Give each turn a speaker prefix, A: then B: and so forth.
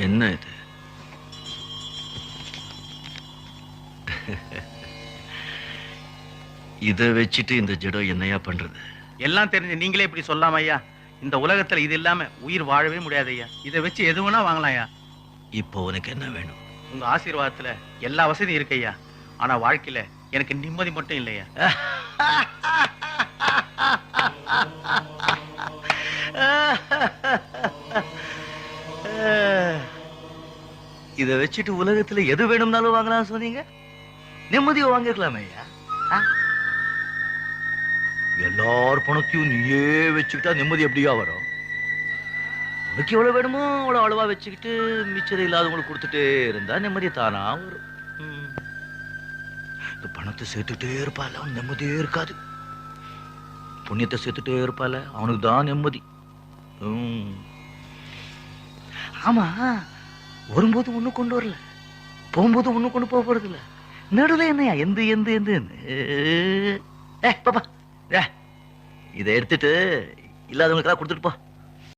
A: என்ன இது? இதை வச்சுட்டு இந்த ஜடம் என்னையா பண்றது?
B: எல்லாம் தெரிஞ்சு நீங்களே இப்படி சொல்லாம ஐயா. இந்த உலகத்துல இது இல்லாம உயிர் வாழவே முடியாது ஐயா. இதை வச்சு எது வேணா வாங்கலாம் ஐயா.
A: இப்போ உனக்கு என்ன வேணும்?
B: உங்க ஆசீர்வாதத்துல எல்லா வசதியும் இருக்கு ஐயா. ஆனா வாழ்க்கையில எனக்கு நிம்மதி மட்டும் இல்லையா.
A: இதை வச்சுட்டு உலகத்துல எது வேணும்னாலும் வாங்கலாம் சொன்னீங்க. நிம்மதியை வாங்கிக்கலாமே ஐயா. எல்லார் பணத்தையும் நீயே வச்சுக்கிட்டா நிம்மதி எப்படியா வரும்? உனக்கு எவ்வளவு வேணுமோ அவ்வளவு அளவா வச்சுக்கிட்டு மிச்சதை இல்லாதவங்களுக்கு கொடுத்துட்டே இருந்தா நிம்மதி தானா வரும். இந்த பணத்தை சேர்த்துட்டே இருப்பால அவன் நிம்மதியே இருக்காது. புண்ணியத்தை சேர்த்துட்டே இருப்பால அவனுக்கு தான் நிம்மதி. ஆமா, வரும்போது ஒண்ணு கொண்டு வரல, போகும்போது ஒண்ணு கொண்டு போக போறது இல்ல. நடுவில் என்னையா எந்த எந்த எந்த பாப்பா இதை எடுத்துட்டு இல்லாதவங்களுக்கெல்லாம் கொடுத்துட்டு போ.